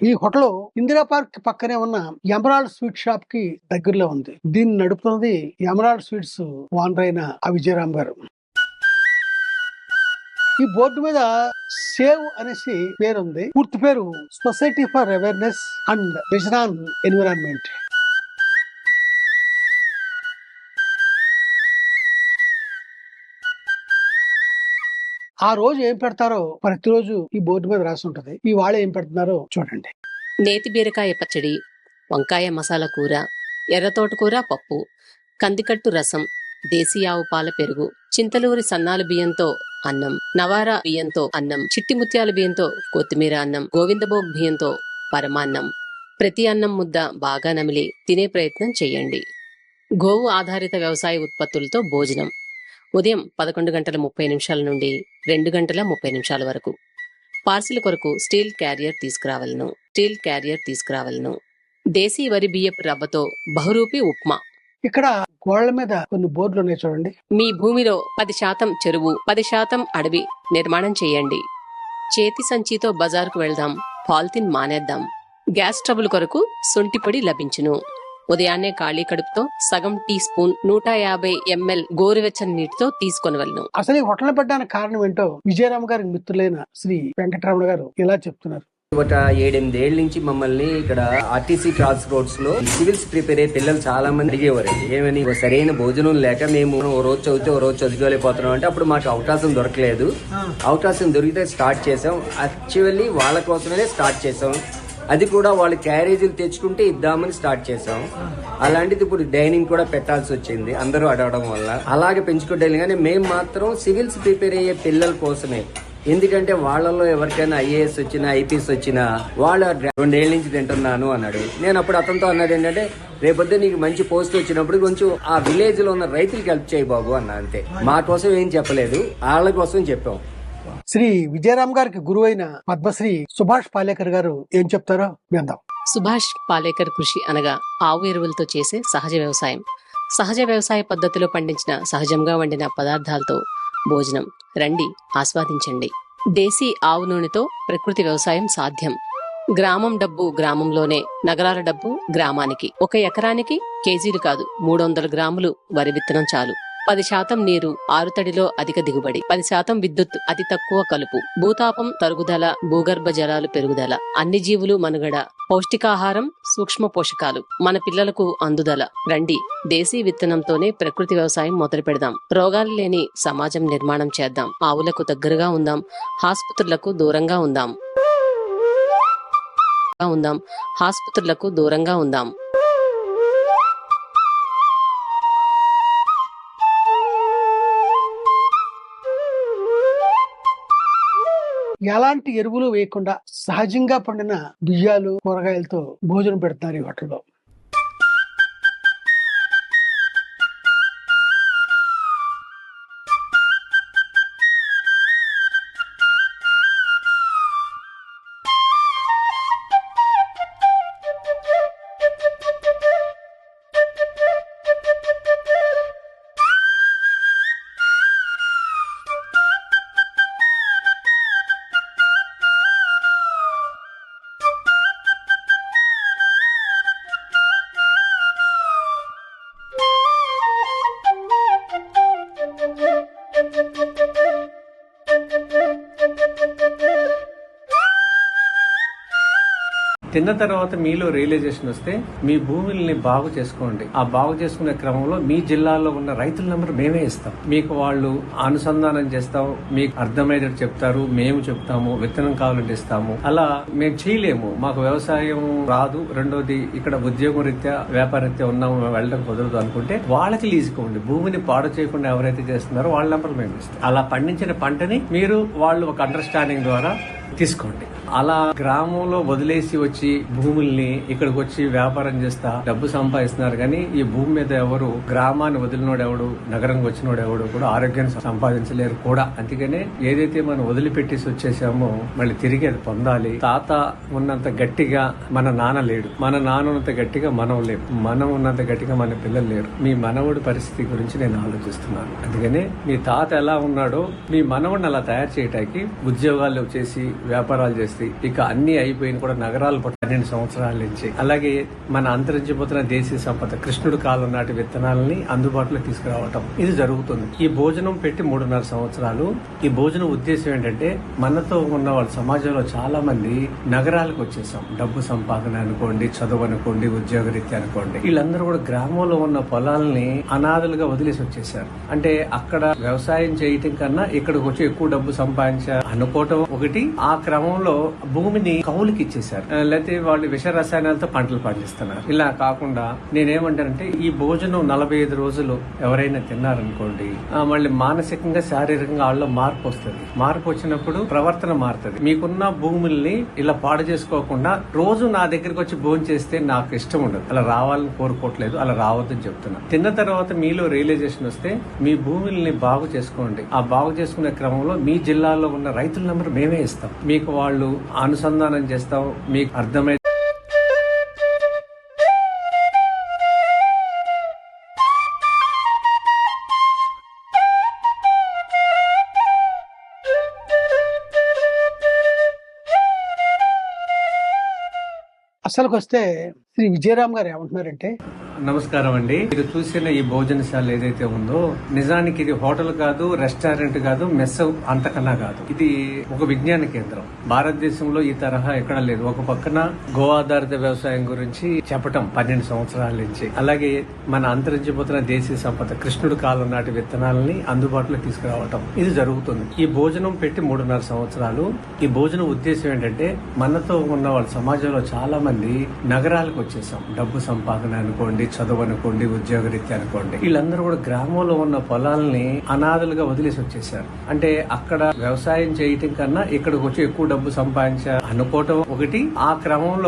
ఈ hotel Indira park పక్కనే ఉన్న ఎమరాల్డ్ స్వీట్ షాప్ కి దగ్గరలో ఉంది. దీన్ని నడుపుతున్నది ఎమరాల్డ్ స్వీట్స్ ఓనర్ అయిన విజయరామ్ గారు. ఈ బోర్డు మీద సేవ్ అనేసి పేరు ఉంది. పూర్తి పేరు society for awareness and vision on environment. ఆ రోజు ఏం పెడతారో ప్రతిరోజు ఈ బోర్డు మీద రాసి ఉంటది. ఈ వాళ్ళు ఏం పెడుతున్నారో చూడండి. నేతి బీరకాయ పచ్చడి, వంకాయ మసాలా కూర, ఎర్రతోటకూర పప్పు, కందికట్టు రసం, దేశీ ఆవు పాల పెరుగు, చింతలూరి సన్నాల బియ్యంతో అన్నం, నవారా బియ్యంతో అన్నం, చిట్టి ముత్యాల బియ్యంతో కొత్తిమీర అన్నం, గోవిందభోగ్ బియ్యంతో పరమాన్నం. ప్రతి అన్నం ముద్ద బాగా నమిలి తినే ప్రయత్నం చేయండి. గోవు ఆధారిత వ్యవసాయ ఉత్పత్తులతో భోజనం ఉదయం 11:30 నుండి 2:30 వరకు. పార్సిల్ కొరకు స్టీల్ క్యారియర్ తీసుకురావలను. దేశీ వరి బియ్యపు రవ్వతో బహురూపి ఉప్మా. ఇక్కడ గోళ్ల మీద కొన్ని బోర్డులు ఉన్నాయి చూడండి. మీ భూమిలో 10% చెరువు, 10% అడవి నిర్మాణం చేయండి. చేతి సంచితో బజారుకు వెళ్దాం, పాలిథిన్ మానేద్దాం. గ్యాస్ ట్రబుల్ కొరకు శొంఠి పొడి లభించును. ఉదయాన్నే ఖాళీ కడుపుతో సగం టీ స్పూన్ 150 ml గోరువెచ్చని నీటితో తీసుకొనవలను. అసలు ఈ హోటల్ పెట్టడానికి కారణం ఏంటో విజయరామ్ గారి మిత్రులైన శ్రీ వెంకటరమణ గారు ఇలా చెప్తున్నారు. 7-8 ఏళ్ల నుంచి మమ్మల్ని ఇక్కడ ఆర్టీసీ క్రాస్ రోడ్స్ లో సివిల్స్ ప్రిపేర్ అయ్యే పిల్లలు చాలా మంది అడిగేవారండి. ఏమని సరైన భోజనం లేక మేము ఓ రోజు చదివితే ఓ రోజు చదువుకోలేకపోతున్నాం అంటే అప్పుడు మాకు అవకాశం దొరకలేదు. అవకాశం దొరికితే స్టార్ట్ చేసాం. యాక్చువల్లీ వాళ్ళ కోసమే స్టార్ట్ చేసాం. అది కూడా వాళ్ళు క్యారేజీలు తెచ్చుకుంటే ఇద్దామని స్టార్ట్ చేసాం. అలాంటిది ఇప్పుడు డైనింగ్ కూడా పెట్టాల్సి వచ్చింది అందరూ అడగడం వల్ల. అలాగే పెంచుకుంటే కానీ మేము మాత్రం సివిల్స్ ప్రిపేర్ అయ్యే పిల్లల కోసమే. ఎందుకంటే వాళ్ళలో ఎవరికైనా ఐఏఎస్ వచ్చినా ఐపీఎస్ వచ్చినా వాళ్ళు 2 ఏళ్ల నుంచి తింటున్నాను అన్నాడు. నేను అప్పుడు అతనితో అన్నది ఏంటంటే రేపొద్దు నీకు మంచి పోస్ట్ వచ్చినప్పుడు కొంచెం ఆ విలేజ్ లో ఉన్న రైతులకు హెల్ప్ చేయి బాబు అన్న. అంతే, మా కోసం ఏం చెప్పలేదు, వాళ్ళ కోసం చెప్పాం. శ్రీ విజయరామ్ గారికి గురువైన పద్మశ్రీ సుభాష్ పాలేకర్ గారు ఏం చెప్తారో విందాం. సుభాష్ పాలేకర్ కృషి అనగా ఆవు ఎరువులతో చేసే సహజ వ్యవసాయం. సహజ వ్యవసాయ పద్ధతిలో పండించిన సహజంగా వండిన పదార్థాలతో భోజనం. రండి, ఆస్వాదించండి. దేశీ ఆవు నూనెతో ప్రకృతి వ్యవసాయం సాధ్యం. గ్రామం డబ్బు గ్రామంలోనే, నగరాల డబ్బు గ్రామానికి. 1 ఎకరానికి కేజీలు కాదు, 300 గ్రాములు వరి విత్తనం చాలు. 10% నీరు, ఆరుతడిలో అధిక దిగుబడి. 10% విద్యుత్, అతి తక్కువ కలుపు. భూతాపం తరుగుదల, భూగర్భ జలాలు పెరుగుదల, అన్ని జీవులు మనుగడ, పౌష్టికాహారం, సూక్ష్మ పోషకాలు, మన పిల్లలకు అందుదల. రండి, దేశీ విత్తనంతోనే ప్రకృతి వ్యవసాయం మొదలు పెడదాం. రోగాలు లేని సమాజం నిర్మాణం చేద్దాం. ఆవులకు దగ్గరగా ఉందాం, ఆసుపత్రులకు దూరంగా ఉందాం. ఎలాంటి ఎరువులు వేయకుండా సహజంగా పండిన బియ్యాలు, కూరగాయలతో భోజనం పెడతారు ఈ హోటల్లో. తిన్న తర్వాత మీలో రియలైజేషన్ వస్తే మీ భూముల్ని బాగు చేసుకోండి. ఆ బాగు చేసుకునే క్రమంలో మీ జిల్లాలో ఉన్న రైతుల నెంబర్ మేమే ఇస్తాం. మీకు వాళ్ళు అనుసంధానం చేస్తాం, మీకు అర్థమయ్యేటట్టు చెప్తారు, మేము చెప్తాము, విత్తనం కావాలంటే ఇస్తాము. అలా మేము చేయలేము, మాకు వ్యవసాయం రాదు, రెండోది ఇక్కడ ఉద్యోగం రీత్యా వ్యాపార రీత్యా ఉన్నాము, వెళ్ళడం కుదరదు అనుకుంటే వాళ్ళకి లీజుకోండి. భూమిని పాడు చేయకుండా ఎవరైతే చేస్తున్నారో వాళ్ళ నెంబర్ మేము ఇస్తాం. అలా పండించిన పంటని మీరు వాళ్ళు ఒక అండర్స్టాండింగ్ ద్వారా తీసుకోండి. అలా గ్రామంలో వదిలేసి వచ్చి భూముల్ని ఇక్కడికి వచ్చి వ్యాపారం చేస్తా డబ్బు సంపాదిస్తున్నారు. కానీ ఈ భూమి మీద ఎవరు గ్రామాన్ని వదిలినోడెవడు, నగరంకి వచ్చినోడెవడు కూడా ఆరోగ్యాన్ని సంపాదించలేరు కూడా. అందుకనే ఏదైతే మనం వదిలిపెట్టేసి వచ్చేసామో మళ్ళీ తిరిగి అది పొందాలి. తాత ఉన్నంత గట్టిగా మన నాన్న లేడు, మన నాన్న ఉన్నంత గట్టిగా మనం లేవు, మనం ఉన్నంత గట్టిగా మన పిల్లలు లేరు. మీ మనవుడి పరిస్థితి గురించి నేను ఆలోచిస్తున్నాను. అందుకనే మీ తాత ఎలా ఉన్నాడో మీ మనవుడిని అలా తయారు చేయడానికి ఉద్యోగాలు చేసి వ్యాపారాలు చేస్తే ఇండస్ట్రీ ఇక అన్ని అయిపోయిన కూడా నగరాలు 12 సంవత్సరాల నుంచి, అలాగే మన అంతరించిపోతున్న దేశీయ సంపద కృష్ణుడు కాలం నాటి విత్తనాలని అందుబాటులో తీసుకురావటం ఇది జరుగుతుంది. ఈ భోజనం పెట్టి 3.5 సంవత్సరాలు. ఈ భోజనం ఉద్దేశం ఏంటంటే మనతో ఉన్న వాళ్ళ సమాజంలో చాలా మంది నగరాలకు వచ్చేసాం. డబ్బు సంపాదన అనుకోండి, చదువు అనుకోండి, ఉద్యోగరీత్యా అనుకోండి, వీళ్ళందరూ కూడా గ్రామంలో ఉన్న పొలాలని అనాథలుగా వదిలేసి వచ్చేసారు. అంటే అక్కడ వ్యవసాయం చేయటం కన్నా ఇక్కడికి వచ్చి ఎక్కువ డబ్బు సంపాదించారు అనుకోవటం ఒకటి. ఆ క్రమంలో భూమిని కౌలుకి ఇచ్చేసారు, లేకపోతే వాళ్ళు విష రసాయనాలతో పంటలు పండిస్తున్నారు. ఇలా కాకుండా నేనేమంటానంటే ఈ భోజనం 45 రోజులు ఎవరైనా తిన్నారనుకోండి, మళ్ళీ మానసికంగా శారీరకంగా వాళ్ళలో మార్పు వస్తుంది. మార్పు వచ్చినప్పుడు ప్రవర్తన మారుతుంది. మీకున్న భూముల్ని ఇలా పాడు చేసుకోకుండా రోజు నా దగ్గరికి వచ్చి భోజనం చేస్తే నాకు ఇష్టం ఉండదు. అలా రావాలని కోరుకోవట్లేదు, అలా రావద్దని చెప్తున్నా. తిన్న తర్వాత మీలో రియలైజేషన్ వస్తే మీ భూముల్ని బాగు చేసుకోండి. ఆ బాగు చేసుకునే క్రమంలో మీ జిల్లాలో ఉన్న రైతుల నెంబర్ మేమే ఇస్తాం. మీకు వాళ్ళు అనుసంధానం చేస్తాం. మీకు అర్థమై అసలుకి వస్తే శ్రీ విజయరామ్ గారు ఏమంటున్నారంటే, నమస్కారం అండి. మీరు చూసిన ఈ భోజనశాల ఏదైతే ఉందో నిజానికి ఇది హోటల్ కాదు, రెస్టారెంట్ కాదు, మెస్ అంతకన్నా కాదు. ఇది ఒక విజ్ఞాన కేంద్రం. భారతదేశంలో ఈ తరహా ఎక్కడ లేదు. ఒక పక్కన గో ఆధారిత వ్యవసాయం గురించి చెప్పటం 12 సంవత్సరాల నుంచి, అలాగే మన అంతరించిపోతున్న దేశీయ సంపద కృష్ణుడు కాలం నాటి విత్తనాలని అందుబాటులో తీసుకురావటం ఇది జరుగుతుంది. ఈ భోజనం పెట్టి 3.5 సంవత్సరాలు. ఈ భోజనం ఉద్దేశం ఏంటంటే మనతో ఉన్న వాళ్ళ సమాజంలో చాలా మంది నగరాలకు వచ్చేసాం. డబ్బు సంపాదన అనుకోండి, చదువు అనుకోండి, ఉద్యోగరీత్యా అనుకోండి, వీళ్ళందరూ కూడా గ్రామంలో ఉన్న పొలాలని అనాథలుగా వదిలేసి వచ్చేసారు. అంటే అక్కడ వ్యవసాయం చేయటం కన్నా ఇక్కడికి వచ్చి ఎక్కువ డబ్బు సంపాదించారు అనుకోవటం ఒకటి. ఆ క్రమంలో